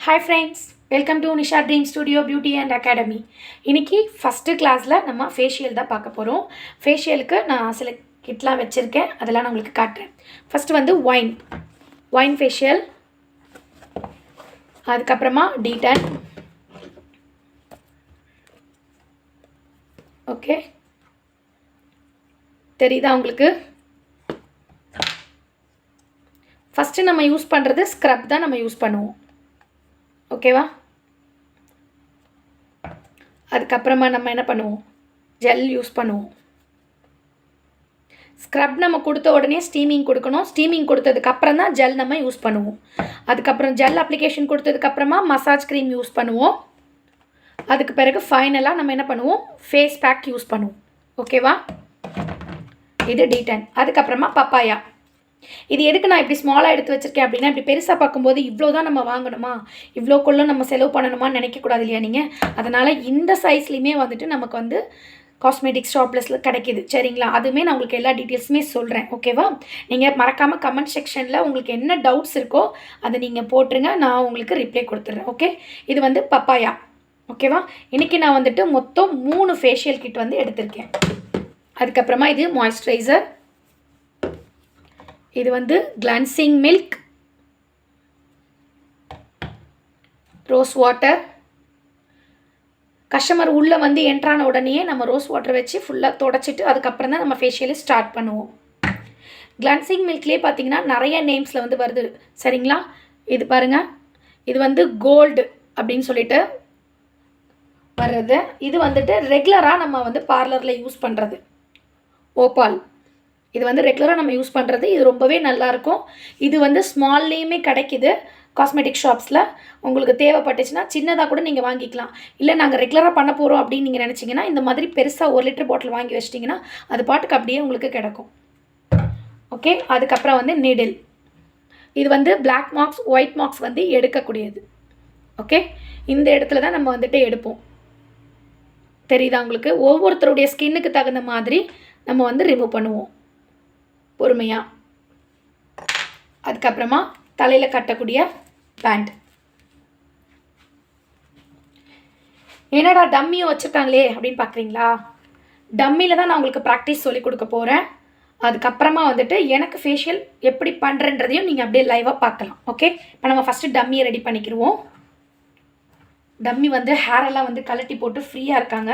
Hi friends, welcome to Nisha dream studio beauty and academy. இன்றைக்கி first கிளாஸில் நம்ம facial தான் பார்க்க போகிறோம். ஃபேஷியலுக்கு நான் சில கிட்லாம் வச்சுருக்கேன், அதெல்லாம் நான் உங்களுக்கு காட்டுறேன். ஃபஸ்ட்டு வந்து ஒயின் ஃபேஷியல், அதுக்கப்புறமா டீடன், ஓகே தெரியுதா உங்களுக்கு? ஃபஸ்ட்டு நம்ம யூஸ் பண்ணுறது ஸ்க்ரப் தான் நம்ம யூஸ் பண்ணுவோம், ஓகேவா? அதுக்கப்புறமா நம்ம என்ன பண்ணுவோம், ஜெல் யூஸ் பண்ணுவோம். ஸ்க்ரப் நம்ம கொடுத்த உடனே ஸ்டீமிங் கொடுக்கணும். ஸ்டீமிங் கொடுத்ததுக்கப்புறம் தான் ஜெல் நம்ம யூஸ் பண்ணுவோம். அதுக்கப்புறம் ஜெல் அப்ளிகேஷன் கொடுத்ததுக்கப்புறமா மசாஜ் க்ரீம் யூஸ் பண்ணுவோம். அதுக்கு பிறகு ஃபைனலாக நம்ம என்ன பண்ணுவோம், ஃபேஸ் பேக் யூஸ் பண்ணுவோம், ஓகேவா? இது டீடன். அதுக்கப்புறமா பப்பாயா. இது எதுக்கு நான் இப்படி ஸ்மாலாக எடுத்து வச்சுருக்கேன் அப்படின்னா, இப்படி பெருசாக பார்க்கும்போது இவ்வளோ தான் நம்ம வாங்கணுமா, இவ்வளோக்குள்ளே நம்ம செலவு பண்ணணுமான்னு நினைக்கக்கூடாது இல்லையா நீங்கள்? அதனால் இந்த சைஸ்லேயுமே வந்துட்டு நமக்கு வந்து காஸ்மெட்டிக்ஸ் ஷாப்லஸில் கிடைக்கிது, சரிங்களா? அதுவுமே நான் உங்களுக்கு எல்லா டீட்டெயில்ஸுமே சொல்கிறேன், ஓகேவா? நீங்கள் மறக்காமல் கமெண்ட் செக்ஷனில் உங்களுக்கு என்ன டவுட்ஸ் இருக்கோ அதை நீங்கள் போட்டுருங்க, நான் உங்களுக்கு ரிப்ளை கொடுத்துட்றேன், ஓகே? இது வந்து பப்பாயா, ஓகேவா? இன்றைக்கி நான் வந்துட்டு மொத்தம் 3 ஃபேஷியல் கிட் வந்து எடுத்திருக்கேன். அதுக்கப்புறமா இது மாய்ஸ்சரைசர், இது வந்து cleansing milk, rose water. Customer உள்ளே வந்து என்ட்ரான உடனே நம்ம ரோஸ் வாட்டர் வச்சு ஃபுல்லாக தொடச்சிட்டு அதுக்கப்புறம் தான் நம்ம ஃபேஷியலை ஸ்டார்ட் பண்ணுவோம். கிளன்சிங் மில்க்லேயே பார்த்தீங்கன்னா நிறைய நேம்ஸில் வந்து வருது, சரிங்களா? இது பாருங்கள், இது வந்து கோல்டு அப்படின்னு சொல்லிட்டு வர்றது. இது வந்துட்டு ரெகுலராக நம்ம வந்து பார்லரில் யூஸ் பண்ணுறது ஓபால். இது வந்து ரெகுலராக நம்ம யூஸ் பண்ணுறது. இது ரொம்பவே நல்லாயிருக்கும். இது வந்து ஸ்மால்லேயுமே கிடைக்கிது காஸ்மெட்டிக் ஷாப்ஸில். உங்களுக்கு தேவைப்பட்டுச்சுன்னா சின்னதாக கூட நீங்கள் வாங்கிக்கலாம். இல்லை நாங்கள் ரெகுலராக பண்ண போகிறோம் அப்படின்னு நீங்கள் நினச்சிங்கன்னா இந்த மாதிரி பெருசாக 1 லிட்டர் பாட்டில் வாங்கி வச்சிட்டிங்கன்னா அது பாட்டுக்கு அப்படியே உங்களுக்கு கிடைக்கும், ஓகே? அதுக்கப்புறம் வந்து நீடில். இது வந்து பிளாக் மார்க்ஸ் ஒயிட் மார்க்ஸ் வந்து எடுக்கக்கூடியது, ஓகே? இந்த இடத்துல தான் நம்ம வந்துட்டு எடுப்போம், தெரியுதா உங்களுக்கு? ஒவ்வொருத்தருடைய ஸ்கின்னுக்கு தகுந்த மாதிரி நம்ம வந்து ரிமூவ் பண்ணுவோம் பொறுமையாக. அதுக்கப்புறமா தலையில் கட்டக்கூடிய பேண்ட். என்னடா டம்மியும் வச்சுருக்காங்களே அப்படின்னு பார்க்குறீங்களா? டம்மியில் தான் நான் உங்களுக்கு ப்ராக்டிஸ் சொல்லி கொடுக்க போகிறேன். அதுக்கப்புறமா வந்துட்டு எனக்கு ஃபேஷியல் எப்படி பண்ணுறன்றதையும் நீங்கள் அப்படியே லைவாக பார்க்கலாம், ஓகே? இப்போ நம்ம ஃபஸ்ட்டு டம்மியை ரெடி பண்ணிக்கிடுவோம். டம்மி வந்து ஹேரெல்லாம் வந்து கழட்டி போட்டு ஃப்ரீயாக இருக்காங்க.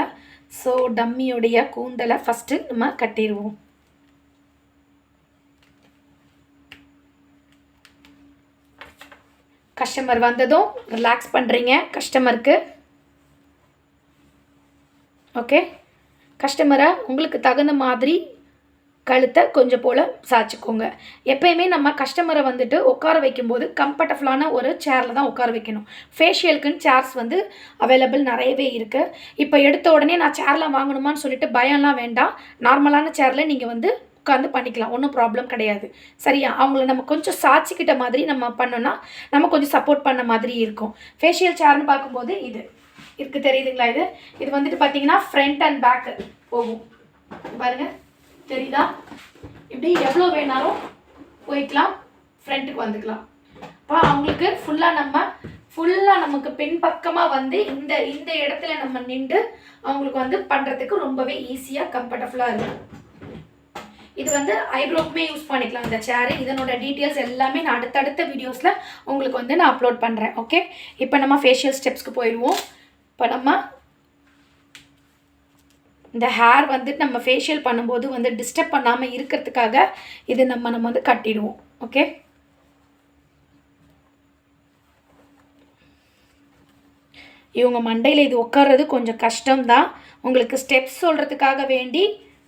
ஸோ டம்மியோடைய கூந்தலை ஃபஸ்ட்டு நம்ம கட்டிடுவோம். கஸ்டமர் வந்ததும் ரிலாக்ஸ் பண்ணுறீங்க கஸ்டமருக்கு, ஓகே? கஸ்டமரை உங்களுக்கு தகுந்த மாதிரி கழுத்தை கொஞ்சம் போல் சாய்ச்சிக்கோங்க. எப்போயுமே நம்ம கஸ்டமரை வந்துட்டு உட்கார வைக்கும்போது கம்ஃபர்டபுளான ஒரு சேரில் தான் உட்கார வைக்கணும். ஃபேஷியலுக்குன்னு சேர்ஸ் வந்து அவைலபிள் நிறையவே இருக்குது. இப்போ எடுத்த உடனே நான் சேர்லாம் வாங்கணுமான்னு சொல்லிட்டு பயம்லாம் வேண்டாம். நார்மலான சேரில் நீங்கள் வந்து உட்காந்து பண்ணிக்கலாம், ஒன்றும் ப்ராப்ளம் கிடையாது, சரியா? அவங்கள நம்ம கொஞ்சம் சாய்ச்சிக்கிட்ட மாதிரி நம்ம பண்ணோன்னா நம்ம கொஞ்சம் சப்போர்ட் பண்ண மாதிரி இருக்கும். ஃபேஷியல் சேர்னு பார்க்கும்போது இது இருக்குது, தெரியுதுங்களா? இது வந்துட்டு பார்த்தீங்கன்னா ஃப்ரண்ட் அண்ட் பேக்கு போகும், பாருங்கள், தெரியுதா? இப்படி எவ்வளோ வேணாலும் போய்க்கலாம், ஃப்ரண்ட்டுக்கு வந்துக்கலாம். இப்போ அவங்களுக்கு ஃபுல்லாக நமக்கு பின்பக்கமாக வந்து இந்த இடத்துல நம்ம நின்று அவங்களுக்கு வந்து பண்ணுறதுக்கு ரொம்பவே ஈஸியாக கம்ஃபர்டபுளாக இருக்கும். இது வந்து ஐப்ரோக்குமே யூஸ் பண்ணிக்கலாம் இந்த சேரு. இதனோட டீட்டெயில்ஸ் எல்லாமே நான் அடுத்தடுத்த வீடியோஸில் உங்களுக்கு வந்து நான் அப்லோட் பண்ணுறேன், ஓகே? இப்போ நம்ம ஃபேஷியல் ஸ்டெப்ஸ்க்கு போயிடுவோம். இப்போ நம்ம இந்த ஹேர் வந்து நம்ம ஃபேஷியல் பண்ணும்போது வந்து டிஸ்டர்ப் பண்ணாமல் இருக்கிறதுக்காக இது நம்ம வந்து கட்டிடுவோம், ஓகே? இவங்க மண்டையில் இது உட்கார்றது கொஞ்சம் கஷ்டம்தான். உங்களுக்கு ஸ்டெப்ஸ் சொல்கிறதுக்காக வேண்டி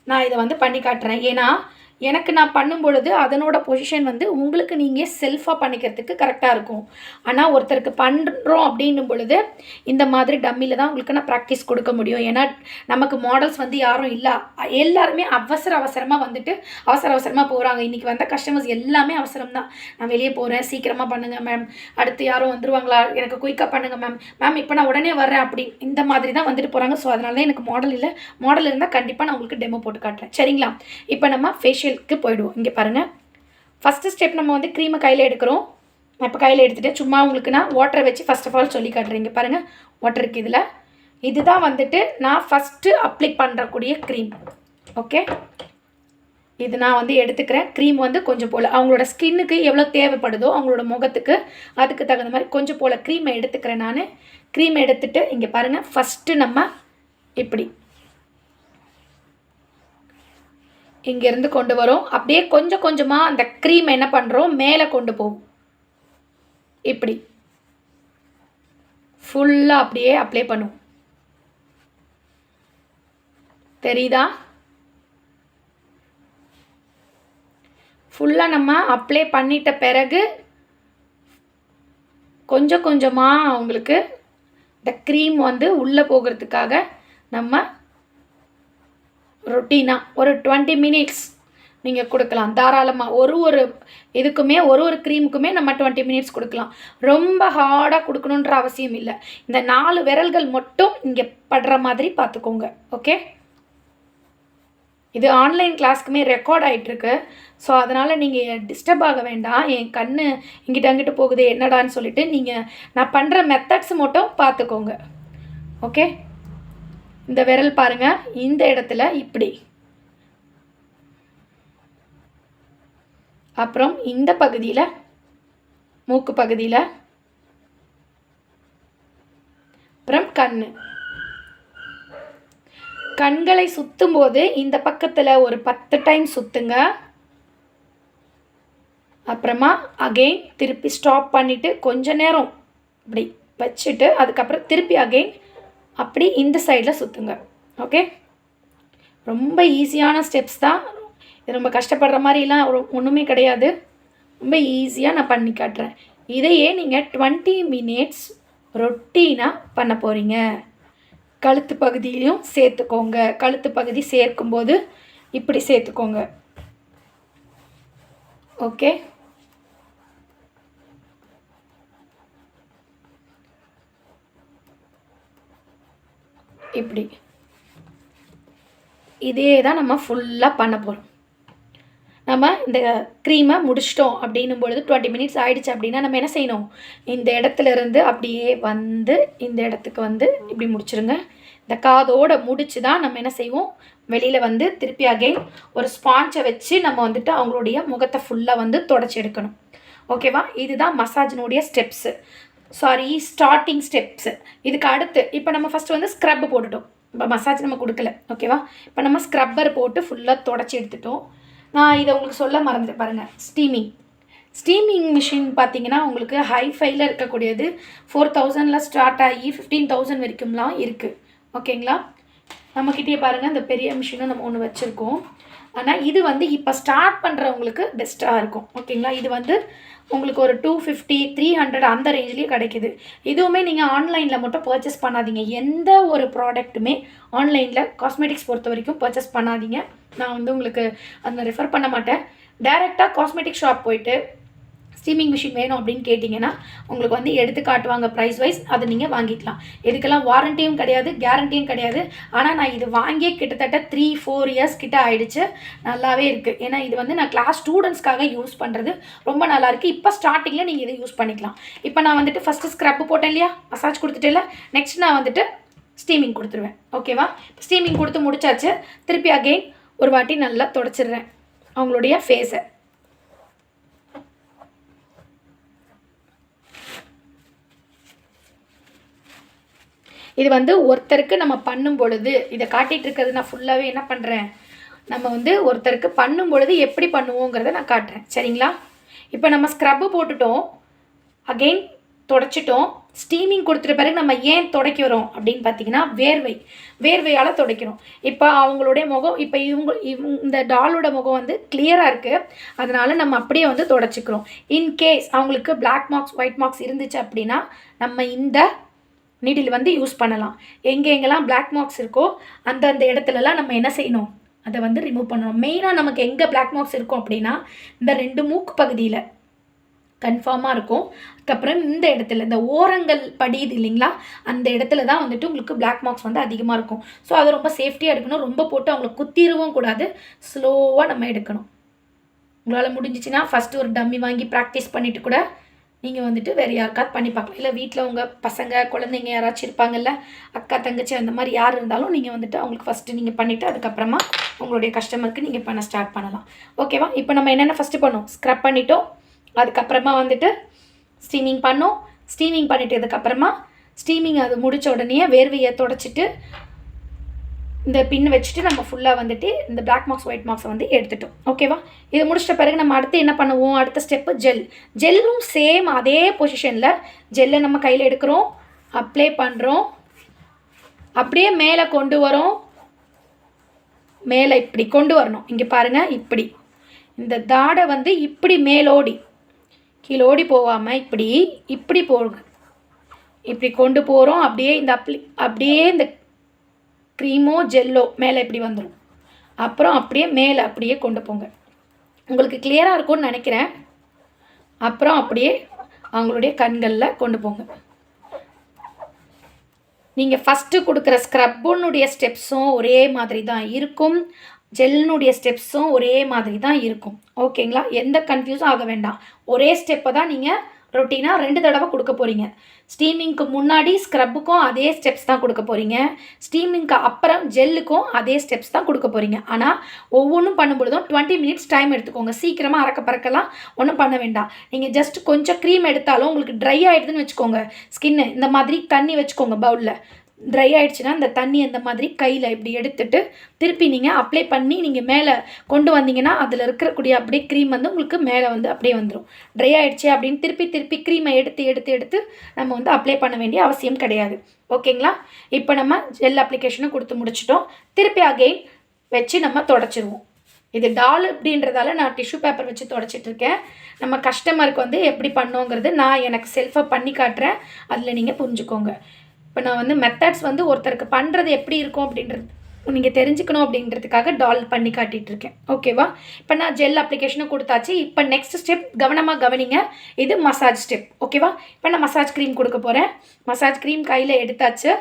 நான் இதை வந்து பண்ணி காட்டுறேன். ஏன்னா எனக்கு நான் பண்ணும் பொழுது அதனோட பொசிஷன் வந்து உங்களுக்கு நீங்கள் செல்ஃபாக பண்ணிக்கிறதுக்கு கரெக்டாக இருக்கும். ஆனால் ஒருத்தருக்கு பண்ணுறோம் அப்படின்னும் பொழுது இந்த மாதிரி டம்மியில் தான் உங்களுக்கு நான் ப்ராக்டிஸ் கொடுக்க முடியும். ஏன்னா நமக்கு மாடல்ஸ் வந்து யாரும் இல்லை, எல்லாருமே அவசரமாக வந்துட்டு அவசரமாக போகிறாங்க. இன்றைக்கி வந்த கஸ்டமர்ஸ் எல்லாமே அவசரம் தான். நான் வெளியே போகிறேன், சீக்கிரமாக பண்ணுங்கள் மேம், அடுத்து யாரும் வந்துருவாங்களா, எனக்கு குயிக்காக பண்ணுங்கள் மேம் இப்போ நான் உடனே வர்றேன் அப்படி இந்த மாதிரி தான் வந்துட்டு போகிறாங்க. ஸோ அதனால தான் எனக்கு மாடல் இல்லை. மாடல் இருந்தால் கண்டிப்பாக நான் உங்களுக்கு டெமோ போட்டு காட்டுறேன், சரிங்களா? இப்போ நம்ம ஃபேஷியலுக்கு போயிடுவோம். இங்கே பாருங்கள், ஃபஸ்ட்டு ஸ்டெப் நம்ம வந்து க்ரீமை கையில் எடுக்கிறோம். நான் இப்போ கையில் எடுத்துகிட்டு சும்மா உங்களுக்கு நான் வாட்டரை வச்சு ஃபஸ்ட் ஆஃப் ஆல் சொல்லி காட்டுறீங்க பாருங்கள். வாட்டர் இருக்குது இதில். இதுதான் வந்துட்டு நான் ஃபஸ்ட்டு அப்ளை பண்ணுறக்கூடிய க்ரீம். ஓகே, இது நான் வந்து எடுத்துக்கிறேன். க்ரீம் வந்து கொஞ்சம் போல் அவங்களோட ஸ்கின்னுக்கு எவ்வளோ தேவைப்படுதோ அவங்களோட முகத்துக்கு அதுக்கு தகுந்த மாதிரி கொஞ்சம் போல் க்ரீமை எடுத்துக்கிறேன் நான். க்ரீம் எடுத்துகிட்டு இங்கே பாருங்கள், ஃபஸ்ட்டு நம்ம இப்படி இங்கேருந்து கொண்டு வரோம். அப்படியே கொஞ்சம் கொஞ்சமாக அந்த க்ரீம் என்ன பண்ணுறோம், மேலே கொண்டு போவோம். இப்படி ஃபுல்லாக அப்படியே அப்ளை பண்ணுவோம். தெரியுதா? ஃபுல்லாக நம்ம அப்ளை பண்ணிட்ட பிறகு கொஞ்சம் கொஞ்சமாக அவங்களுக்கு இந்த க்ரீம் வந்து உள்ளே போகிறதுக்காக நம்ம ரொட்டீனாக ஒரு 20 மினிட்ஸ் நீங்கள் கொடுக்கலாம் தாராளமாக. ஒரு இதுக்குமே ஒரு க்ரீமுக்குமே நம்ம 20 மினிட்ஸ் கொடுக்கலாம். ரொம்ப ஹார்டாக கொடுக்கணுன்ற அவசியம் இல்லை. இந்த 4 விரல்கள் மட்டும் இங்கே படுற மாதிரி பார்த்துக்கோங்க. ஓகே, இது ஆன்லைன் கிளாஸ்க்குமே ரெக்கார்ட் ஆகிட்டுருக்கு. ஸோ அதனால் நீங்கள் டிஸ்டர்ப் ஆக வேண்டாம். என் கண் இங்கிட்ட அங்கிட்ட போகுது என்னடான்னு சொல்லிட்டு நீங்கள் நான் பண்ணுற மெத்தட்ஸ் மட்டும் பார்த்துக்கோங்க. ஓகே, இந்த விரல் பாருங்கள், இந்த இடத்துல இப்படி, அப்புறம் இந்த பகுதியில் மூக்கு பகுதியில், அப்புறம் கண்களை சுற்றும் போது இந்த பக்கத்தில் ஒரு 10 டைம் சுற்றுங்க. அப்புறமா அகெயின் திருப்பி ஸ்டாப் பண்ணிவிட்டு கொஞ்ச நேரம் இப்படி வச்சுட்டு அதுக்கப்புறம் திருப்பி அகெயின் அப்படி இந்த சைடில் சுற்றுங்க. ஓகே, ரொம்ப ஈஸியான ஸ்டெப்ஸ் தான். இது ரொம்ப கஷ்டப்படுற மாதிரிலாம் ஒன்றுமே கிடையாது. ரொம்ப ஈஸியாக நான் பண்ணி காட்டுறேன். இதையே நீங்கள் 20 மினிட்ஸ் ரொட்டீனாக பண்ண போகிறீங்க. கழுத்து பகுதியிலையும் சேர்த்துக்கோங்க. கழுத்து பகுதி சேர்க்கும்போது இப்படி சேர்த்துக்கோங்க. ஓகே, இப்படி இதே தான் நம்ம ஃபுல்லாக பண்ண போகிறோம். நம்ம இந்த க்ரீமை முடிச்சிட்டோம் அப்படின்னும் பொழுது 20 மினிட்ஸ் ஆகிடுச்சு அப்படின்னா நம்ம என்ன செய்யணும், இந்த இடத்துல இருந்து அப்படியே வந்து இந்த இடத்துக்கு வந்து இப்படி முடிச்சிருங்க. இந்த காதோடு முடிச்சு தான் நம்ம என்ன செய்வோம், வெளியில் வந்து திருப்பி அகைன் ஒரு ஸ்பாஞ்சை வச்சு நம்ம வந்துட்டு அவங்களுடைய முகத்தை ஃபுல்லாக வந்து தொடச்சி எடுக்கணும். ஓகேவா, இதுதான் மசாஜினுடைய ஸ்டெப்ஸு, ஸ்டார்டிங் ஸ்டெப்ஸு. இதுக்கு அடுத்து இப்போ நம்ம ஃபஸ்ட்டு வந்து ஸ்க்ரப் போட்டுட்டோம். இப்போ மசாஜ் நம்ம கொடுக்கல. ஓகேவா, இப்போ நம்ம ஸ்க்ரப்பர் போட்டு ஃபுல்லாக தொடச்சி எடுத்துட்டோம். நான் இதை உங்களுக்கு சொல்ல மறந்துட்டு பாருங்கள். ஸ்டீமிங் மிஷின் பார்த்தீங்கன்னா உங்களுக்கு ஹைஃபைல இருக்கக்கூடியது 4000 ஸ்டார்ட் ஆகி 15,000 வரைக்கும்லாம் இருக்குது. ஓகேங்களா, நம்மக்கிட்டே பாருங்கள் இந்த பெரிய மிஷினும் நம்ம ஒன்று வச்சுருக்கோம். ஆனால் இது வந்து இப்போ ஸ்டார்ட் பண்ணுறவங்களுக்கு பெஸ்ட்டாக இருக்கும். ஓகேங்களா, இது வந்து உங்களுக்கு ஒரு 250 300 அந்த ரேஞ்சிலேயே கிடைக்கிது. இதுவுமே நீங்கள் ஆன்லைனில் மட்டும் பர்ச்சேஸ் பண்ணாதீங்க. எந்த ஒரு ப்ராடக்ட்டுமே ஆன்லைனில் காஸ்மெட்டிக்ஸ் பொறுத்த வரைக்கும் பர்ச்சேஸ் பண்ணாதீங்க. நான் வந்து உங்களுக்கு அதை ரெஃபர் பண்ண மாட்டேன். டைரெக்டாக காஸ்மெட்டிக் ஷாப் போயிட்டு ஸ்டீமிங் மிஷின் வேணும் அப்படின்னு கேட்டிங்கன்னா உங்களுக்கு வந்து எடுத்து காட்டுவாங்க ப்ரைஸ் வைஸ். அதை நீங்கள் வாங்கிக்கலாம். இதுக்கெல்லாம் வாரண்டியும் கிடையாது, கேரண்டியும் கிடையாது. ஆனால் நான் இது வாங்கியே கிட்டத்தட்ட 3-4 இயர்ஸ் கிட்ட ஆகிடுச்சு. நல்லாவே இருக்குது. ஏன்னா இது வந்து நான் கிளாஸ் ஸ்டூடெண்ட்ஸ்க்காக யூஸ் பண்ணுறது ரொம்ப நல்லாயிருக்கு. இப்போ ஸ்டார்டிங்கில் நீங்கள் இதை யூஸ் பண்ணிக்கலாம். இப்போ நான் வந்துட்டு ஃபஸ்ட்டு ஸ்க்ரப் போட்டேன் இல்லையா, மசாஜ் கொடுத்துட்டே இல்லை, நெக்ஸ்ட் நான் வந்துட்டு ஸ்டீமிங் கொடுத்துருவேன். ஓகேவா, ஸ்டீமிங் கொடுத்து முடிச்சாச்சு. திருப்பி அகெயின் ஒரு வாட்டி நல்லா தொடச்சிடுறேன் அவங்களுடைய ஃபேஸை. இது வந்து ஒருத்தருக்கு நம்ம பண்ணும் பொழுது இதை காட்டிகிட்டு இருக்கிறது நான் ஃபுல்லாகவே என்ன பண்ணுறேன், நம்ம வந்து ஒருத்தருக்கு பண்ணும் பொழுது எப்படி பண்ணுவோங்கிறத நான் காட்டுறேன். சரிங்களா, இப்போ நம்ம ஸ்க்ரப்பு போட்டுட்டோம், அகெயின் தொடச்சிட்டோம். ஸ்டீமிங் கொடுத்துட்ட பிறகு நம்ம ஏன் துடைக்க வரோம் அப்படின்னு பார்த்தீங்கன்னா வேர்வையால் துடைக்கிறோம். இப்போ அவங்களுடைய முகம், இப்போ இந்த டாலோட முகம் வந்து கிளியராக இருக்குது. அதனால் நம்ம அப்படியே வந்து துடைச்சிக்கிறோம். இன்கேஸ் அவங்களுக்கு பிளாக் மார்க்ஸ் ஒயிட் மார்க்ஸ் இருந்துச்சு அப்படின்னா நம்ம இந்த நீடில் வந்து யூஸ் பண்ணலாம். எங்கெங்கெல்லாம் பிளாக் மார்க்ஸ் இருக்கோ அந்த இடத்துலலாம் நம்ம என்ன செய்யணும், அதை வந்து ரிமூவ் பண்ணணும். மெயினாக நமக்கு எங்கே பிளாக் மார்க்ஸ் இருக்கும் அப்படின்னா இந்த 2 மூக்கு பகுதியில் கன்ஃபார்மாக இருக்கும். அதுக்கப்புறம் இந்த இடத்துல இந்த ஓரங்கள் படியுது இல்லைங்களா, அந்த இடத்துல தான் வந்துட்டு உங்களுக்கு பிளாக் மார்க்ஸ் வந்து அதிகமாக இருக்கும். ஸோ அதை ரொம்ப சேஃப்டியாக எடுக்கணும். ரொம்ப போட்டு அவங்களை குத்திரவும் கூடாது, ஸ்லோவாக நம்ம எடுக்கணும். உங்களால் முடிஞ்சிச்சின்னா ஃபஸ்ட்டு ஒரு டம்மி வாங்கி ப்ராக்டிஸ் பண்ணிவிட்டு கூட நீங்கள் வந்துட்டு வேறு யாருக்காவது பண்ணி பார்க்கலாம். இல்லை வீட்டில் உங்கள் பசங்க குழந்தைங்க யாராச்சும் இருப்பாங்கல்ல, அக்கா தங்கச்சி அந்த மாதிரி யார் இருந்தாலும் நீங்கள் வந்துட்டு அவங்களுக்கு ஃபஸ்ட்டு நீங்கள் பண்ணிவிட்டு அதுக்கப்புறமா உங்களுடைய கஸ்டமருக்கு நீங்கள் பண்ண ஸ்டார்ட் பண்ணலாம். ஓகேவா? இப்போ நம்ம என்னென்ன ஃபஸ்ட்டு பண்ணோம், ஸ்க்ரப் பண்ணிட்டோம். அதுக்கப்புறமா வந்துட்டு ஸ்டீமிங் பண்ணோம். ஸ்டீமிங் பண்ணிட்டதுக்கப்புறமா ஸ்டீமிங் அது முடித்த உடனே வேர்வையை தொடச்சிட்டு இந்த பின் வச்சுட்டு நம்ம ஃபுல்லாக வந்துட்டு இந்த பிளாக் மார்க்ஸ் ஒயிட் மார்க்ஸை வந்து எடுத்துட்டோம். ஓகேவா? இது முடிச்சிட்ட பிறகு நம்ம அடுத்து என்ன பண்ணுவோம், அடுத்த ஸ்டெப்பு ஜெல்லும் சேம் அதே பொசிஷனில் ஜெல்லை நம்ம கையில் எடுக்கிறோம், அப்ளை பண்ணுறோம், அப்படியே மேலே கொண்டு வரோம். மேலே இப்படி கொண்டு வரணும். இங்கே பாருங்கள், இப்படி இந்த தாடை வந்து இப்படி மேலோடி கீழோடி போகாமல் இப்படி போடுங்க. இப்படி கொண்டு போகிறோம். அப்படியே அப்படியே இந்த க்ரீமோ ஜெல்லோ மேலே இப்படி வந்துடும். அப்புறம் அப்படியே மேலே அப்படியே கொண்டு போங்க. உங்களுக்கு கிளியராக இருக்கும்னு நினைக்கிறேன். அப்புறம் அப்படியே அவங்களுடைய கண்களில் கொண்டு போங்க. நீங்கள் ஃபஸ்ட்டு கொடுக்குற ஸ்க்ரப்புனுடைய ஸ்டெப்ஸும் ஒரே மாதிரி தான் இருக்கும், ஜெல்னுடைய ஸ்டெப்ஸும் ஒரே மாதிரி தான் இருக்கும். ஓகேங்களா? எந்த கன்ஃபியூஸும் ஆக வேண்டாம். ஒரே ஸ்டெப்பை தான் நீங்கள் ரொட்டீனாக 2 தடவை கொடுக்க போகிறீங்க. ஸ்டீமிங்க்கு முன்னாடி ஸ்க்ரப்புக்கும் அதே ஸ்டெப்ஸ் தான் கொடுக்க போகிறீங்க. ஸ்டீமிங்க்கு அப்புறம் ஜெல்லுக்கும் அதே ஸ்டெப்ஸ் தான் கொடுக்க போகிறீங்க. ஆனால் ஒவ்வொன்றும் பண்ணும்பொழுதும் 20 மினிட்ஸ் டைம் எடுத்துக்கோங்க. சீக்கிரமாக அறக்க பறக்கலாம் ஒன்றும் பண்ண வேண்டாம். நீங்கள் ஜஸ்ட் கொஞ்சம் க்ரீம் எடுத்தாலும் உங்களுக்கு ட்ரை ஆகிடுதுன்னு வச்சுக்கோங்க. ஸ்கின்னு இந்த மாதிரி தண்ணி வச்சுக்கோங்க பவுலில். ட்ரை ஆகிடுச்சுன்னா இந்த தண்ணி அந்த மாதிரி கையில் இப்படி எடுத்துட்டு திருப்பி நீங்கள் அப்ளை பண்ணி நீங்கள் மேலே கொண்டு வந்தீங்கன்னா அதில் இருக்கக்கூடிய அப்படியே க்ரீம் வந்து உங்களுக்கு மேலே வந்து அப்படியே வந்துடும். ட்ரை ஆகிடுச்சு அப்படின்னு திருப்பி க்ரீமை எடுத்து நம்ம வந்து அப்ளை பண்ண வேண்டிய அவசியம் கிடையாது. ஓகேங்களா? இப்போ நம்ம ஜெல் அப்ளிகேஷனை கொடுத்து முடிச்சிட்டோம். திருப்பி அகெயின் வச்சு நம்ம தொடச்சிடுவோம். இது டால் அப்படின்றதால நான் டிஷ்யூ பேப்பர் வச்சு தொடச்சிட்ருக்கேன். நம்ம கஸ்டமருக்கு வந்து எப்படி பண்ணோங்கிறது நான் எனக்கு செல்ஃபாக பண்ணி காட்டுறேன். அதில் நீங்கள் புரிஞ்சுக்கோங்க. இப்போ நான் வந்து மெத்தட்ஸ் வந்து ஒருத்தருக்கு பண்ணுறது எப்படி இருக்கும் அப்படின்றது நீங்கள் தெரிஞ்சுக்கணும் அப்படின்றதுக்காக டால் பண்ணி காட்டிகிட்ருக்கேன். ஓகேவா? இப்போ நான் ஜெல் அப்ளிகேஷனை கொடுத்தாச்சு. இப்போ நெக்ஸ்ட் ஸ்டெப் கவனமாக கவனிங்க. இது மசாஜ் ஸ்டெப். ஓகேவா? இப்போ நான் மசாஜ் க்ரீம் கொடுக்க போகிறேன். மசாஜ் க்ரீம் கையில் எடுத்தாச்சு.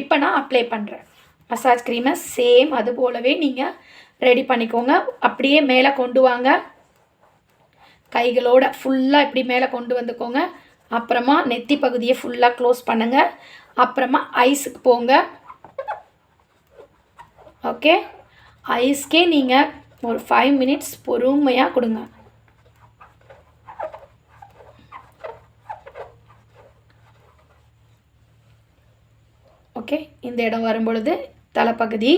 இப்போ நான் அப்ளை பண்ணுறேன். மசாஜ் க்ரீமை சேம் அது போலவே நீங்கள் ரெடி பண்ணிக்கோங்க. அப்படியே மேலே கொண்டு வாங்க. கைகளோட ஃபுல்லாக இப்படி மேலே கொண்டு வந்துக்கோங்க. அப்புறமா நெத்தி பகுதியை ஃபுல்லாக க்ளோஸ் பண்ணுங்கள். அப்புறமா ஐஸுக்கு போங்க. ஓகே, ஐஸ்க்கே நீங்கள் ஒரு 5 மினிட்ஸ் பொறுமையாக கொடுங்க. ஓகே, இந்த இடம் வரும்பொழுது தலைப்பகுதி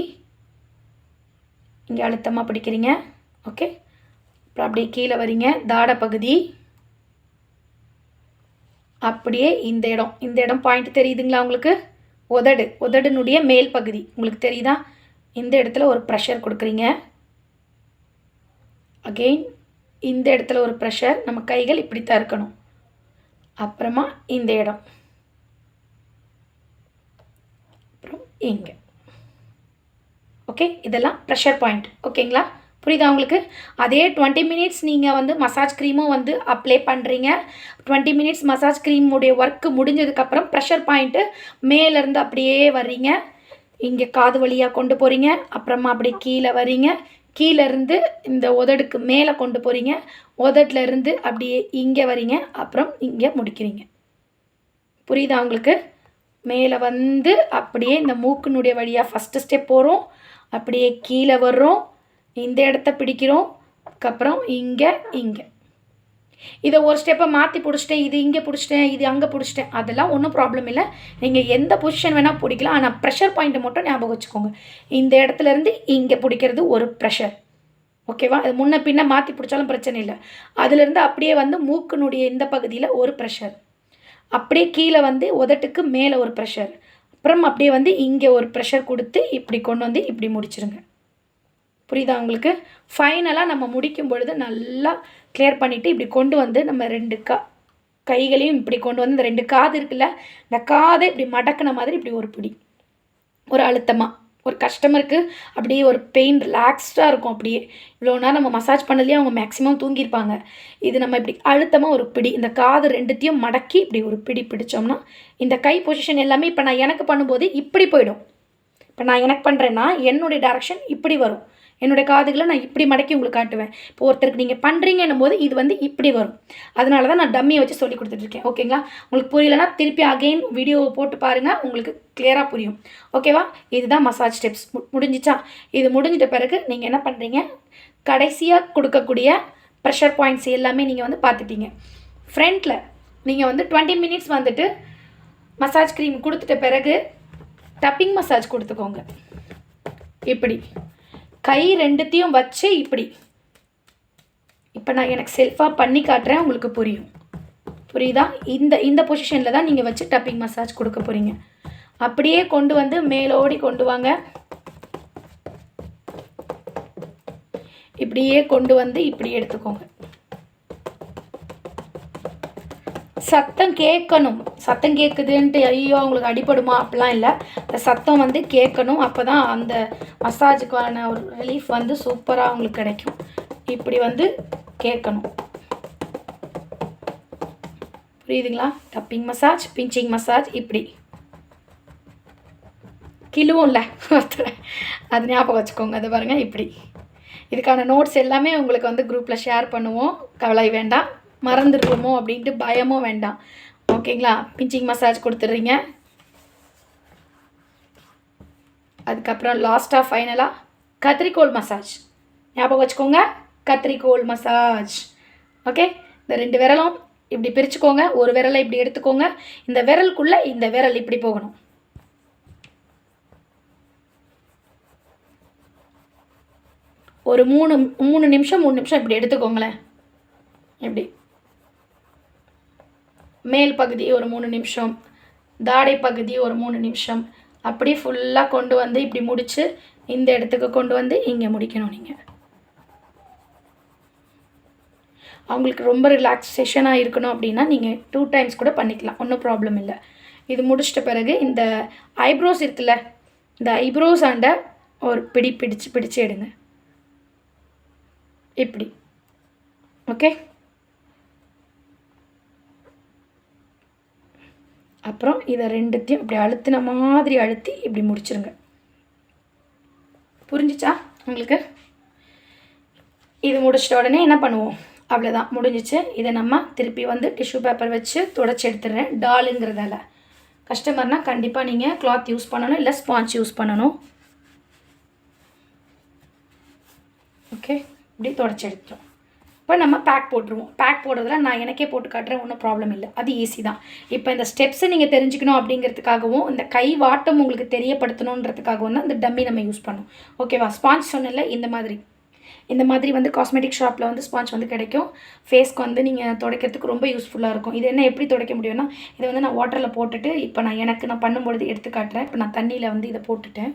இங்கே அழுத்தமாக பிடிக்கிறீங்க. ஓகே, அப்புறம் அப்படியே கீழே வரீங்க. தாடை பகுதி அப்படியே இந்த இடம் பாயிண்ட் தெரியுதுங்களா உங்களுக்கு? உதடுனுடைய மேல் பகுதி உங்களுக்கு தெரியுதா? இந்த இடத்துல ஒரு ப்ரெஷர் கொடுக்குறீங்க. அகெயின் இந்த இடத்துல ஒரு ப்ரெஷர். நம்ம கைகள் இப்படி தான் இருக்கணும். அப்புறமா இந்த இடம், அப்புறம் இங்கே. ஓகே, இதெல்லாம் ப்ரெஷர் பாயிண்ட். ஓகேங்களா? புரியுதா உங்களுக்கு? அதே 20 மினிட்ஸ் நீங்கள் வந்து மசாஜ் க்ரீமும் வந்து அப்ளை பண்ணுறீங்க. 20 மினிட்ஸ் மசாஜ் க்ரீமுடைய ஒர்க்கு முடிஞ்சதுக்கப்புறம் ப்ரெஷர் பாயிண்ட்டு மேலேருந்து அப்படியே வர்றீங்க. இங்கே காது வழியாக கொண்டு போகிறீங்க. அப்புறமா அப்படி கீழே வரீங்க. கீழேருந்து இந்த உதடுக்கு மேலே கொண்டு போகிறீங்க. உதட்டிலேருந்து அப்படியே இங்கே வரீங்க. அப்புறம் இங்கே முடிக்கிறீங்க. புரியுதா உங்களுக்கு? மேலே வந்து அப்படியே இந்த மூக்கினுடைய வழியாக ஃபஸ்ட்டு ஸ்டெப் போகிறோம். அப்படியே கீழே வர்றோம். இந்த இடத்த பிடிக்கிறோம். அதுக்கப்புறம் இங்கே இதை ஒரு ஸ்டெப்பை மாற்றி பிடிச்சிட்டேன், இது இங்கே பிடிச்சிட்டேன், இது அங்கே பிடிச்சிட்டேன், அதெல்லாம் ஒன்றும் ப்ராப்ளம் இல்லை. நீங்கள் எந்த பொசிஷன் வேணால் பிடிக்கலாம். ஆனால் ப்ரெஷர் பாயிண்ட்டை மட்டும் ஞாபகம் வச்சுக்கோங்க. இந்த இடத்துலேருந்து இங்கே பிடிக்கிறது ஒரு ப்ரெஷர். ஓகேவா? அது முன்ன பின்ன மாற்றி பிடிச்சாலும் பிரச்சனை இல்லை. அதுலேருந்து அப்படியே வந்து மூக்கினுடைய இந்த பகுதியில் ஒரு ப்ரெஷர். அப்படியே கீழே வந்து உதட்டுக்கு மேலே ஒரு ப்ரெஷர். அப்புறம் அப்படியே வந்து இங்கே ஒரு ப்ரெஷர் கொடுத்து இப்படி கொண்டு வந்து இப்படி முடிச்சிருங்க. புரியுதா உங்களுக்கு? ஃபைனலாக நம்ம முடிக்கும் பொழுது நல்லா கிளியர் பண்ணிவிட்டு இப்படி கொண்டு வந்து நம்ம 2 கைகளையும் இப்படி கொண்டு வந்து இந்த 2 காது இருக்குல்ல, இந்த காதை இப்படி மடக்கின மாதிரி இப்படி ஒரு பிடி, ஒரு அழுத்தமாக. ஒரு கஸ்டமருக்கு அப்படியே ஒரு பெயின் ரிலாக்ஸ்டாக இருக்கும். அப்படியே இவ்வளோ நேரம் நம்ம மசாஜ் பண்ணதுலேயே அவங்க மேக்ஸிமம் தூங்கியிருப்பாங்க. இது நம்ம இப்படி அழுத்தமாக ஒரு பிடி, இந்த காது 2த்தையும் மடக்கி இப்படி ஒரு பிடி பிடிச்சோம்னா இந்த கை பொசிஷன் எல்லாமே இப்போ நான் எனக்கு பண்ணும்போது இப்படி போயிடும். இப்போ நான் எனக்கு பண்ணுறேன்னா என்னுடைய டைரக்ஷன் இப்படி வரும். என்னுடைய காதுகளை நான் இப்படி மடக்கி உங்களுக்கு காட்டுவேன். இப்போ ஒருத்தருக்கு நீங்கள் பண்ணுறீங்கன்னும் போது இது வந்து இப்படி வரும். அதனால தான் நான் டம்மியை வச்சு சொல்லி கொடுத்துட்ருக்கேன். ஓகேங்களா? உங்களுக்கு புரியலன்னா திருப்பி அகெயின் வீடியோவை போட்டு பாருங்கள், உங்களுக்கு கிளியராக புரியும். ஓகேவா? இதுதான் மசாஜ் ஸ்டெப்ஸ். முடிஞ்சிச்சா? இது முடிஞ்சிட்ட பிறகு நீங்கள் என்ன பண்ணுறீங்க, கடைசியாக கொடுக்கக்கூடிய ப்ரெஷர் பாயிண்ட்ஸ் எல்லாமே நீங்கள் வந்து பார்த்துட்டீங்க. ஃப்ரண்ட்டில் நீங்கள் வந்து 20 மினிட்ஸ் வந்துட்டு மசாஜ் க்ரீம் கொடுத்துட்ட பிறகு டப்பிங் மசாஜ் கொடுத்துக்கோங்க. இப்படி கை ரெண்டுத்தையும் வச்சு இப்படி. இப்போ நான் எனக்கு செல்ஃபாக பண்ணி காட்டுறேன், உங்களுக்கு புரியும். புரியுதா? இந்த பொசிஷனில் தான் நீங்கள் வச்சு டப்பிங் மசாஜ் கொடுக்க போகிறீங்க. அப்படியே கொண்டு வந்து மேலோடி கொண்டு வாங்க. இப்படியே கொண்டு வந்து இப்படி எடுத்துக்கோங்க. சத்தம் கேட்கணும். சத்தம் கேட்குதுன்ட்டு ஐயோ அவங்களுக்கு அடிபடுமா அப்படிலாம் இல்லை. அந்த சத்தம் வந்து கேட்கணும். அப்போ தான் அந்த மசாஜுக்கான ஒரு ரிலீஃப் வந்து சூப்பராக அவங்களுக்கு கிடைக்கும். இப்படி வந்து கேட்கணும். புரியுதுங்களா? டப்பிங் மசாஜ், பிஞ்சிங் மசாஜ், இப்படி கிழுவும்ல அது ஞாபகம் வச்சுக்கோங்க. அது பாருங்கள் இப்படி. இதுக்கான நோட்ஸ் எல்லாமே உங்களுக்கு வந்து குரூப்பில் ஷேர் பண்ணுவோம். கவலை வேண்டாம், மறந்துடுவோமோ அப்படின்ட்டு பயமும் வேண்டாம். ஓகேங்களா? பிஞ்சிங் மசாஜ் கொடுத்துட்றீங்க. அதுக்கப்புறம் லாஸ்ட்டாக ஃபைனலாக கத்திரிக்கோல் மசாஜ். ஞாபகம் வச்சுக்கோங்க, கத்திரிக்கோல் மசாஜ். ஓகே? இந்த 2 விரலும் இப்படி பிரிச்சுக்கோங்க. ஒரு விரலை இப்படி எடுத்துக்கோங்க. இந்த விரலுக்குள்ளே இந்த விரல் இப்படி போகணும். ஒரு 3 நிமிஷம் இப்படி எடுத்துக்கோங்களேன். இப்படி மேல் பகுதி ஒரு 3 நிமிஷம், தாடை பகுதி ஒரு 3 நிமிஷம், அப்படி ஃபுல்லாக கொண்டு வந்து இப்படி முடித்து இந்த இடத்துக்கு கொண்டு வந்து இங்கே முடிக்கணும். நீங்கள் அவங்களுக்கு ரொம்ப ரிலாக்ஸேஷனாக இருக்கணும் அப்படின்னா நீங்கள் 2 டைம்ஸ் கூட பண்ணிக்கலாம், ஒன்றும் ப்ராப்ளம் இல்லை. இது முடிச்சிட்ட பிறகு இந்த ஐப்ரோஸ் இருக்குல்ல, இந்த ஐப்ரோஸ் ஆண்ட ஒரு பிடிச்சு எடுங்க இப்படி. ஓகே? அப்புறம் இதை 2த்தையும் இப்படி அழுத்தின மாதிரி அழுத்தி இப்படி முடிச்சிருங்க. புரிஞ்சிச்சா உங்களுக்கு? இது முடிச்சிட்ட உடனே என்ன பண்ணுவோம், அவ்வளோதான், முடிஞ்சிச்சு. இதை நம்ம திருப்பி வந்து டிஷ்யூ பேப்பர் வச்சு தொடச்சி எடுத்துடுறேன். டாலுங்கிறதால கஸ்டமர்னால் கண்டிப்பாக நீங்கள் கிளாத் யூஸ் பண்ணணும், இல்லை ஸ்பாஞ்ச் யூஸ் பண்ணணும். ஓகே? இப்படி தொடச்சி எடுத்துட்டோம். இப்போ நம்ம பேக் போட்டுருவோம். பேக் போடுறதுல நான் எனக்கே போட்டு காட்டுறேன், ஒன்றும் ப்ராப்ளம் இல்லை, அது ஈஸி தான். இப்போ இந்த ஸ்டெப்ஸை நீங்கள் தெரிஞ்சுக்கணும் அப்படிங்கிறதுக்காகவும் இந்த கை வாட்டம் உங்களுக்கு தெரியப்படுத்தணுன்றதுக்காகவும் தான் இந்த டம்மி நம்ம யூஸ் பண்ணோம். ஓகேவா? ஸ்பாஞ்ச் சொன்னல, இந்த மாதிரி வந்து காஸ்மெட்டிக் ஷாப்பில் வந்து ஸ்பாஞ்ச் வந்து கிடைக்கும். ஃபேஸ்க்கு வந்து நீங்கள் துடைக்கிறதுக்கு ரொம்ப யூஸ்ஃபுல்லாக இருக்கும். இது என்ன எப்படி துடைக்க முடியும்னா, இதை வந்து நான் வாட்டரில் போட்டுட்டு இப்போ நான் பண்ணும்பொழுது எடுத்து காட்டுறேன். இப்போ நான் தண்ணியில் வந்து இதை போட்டுட்டேன்.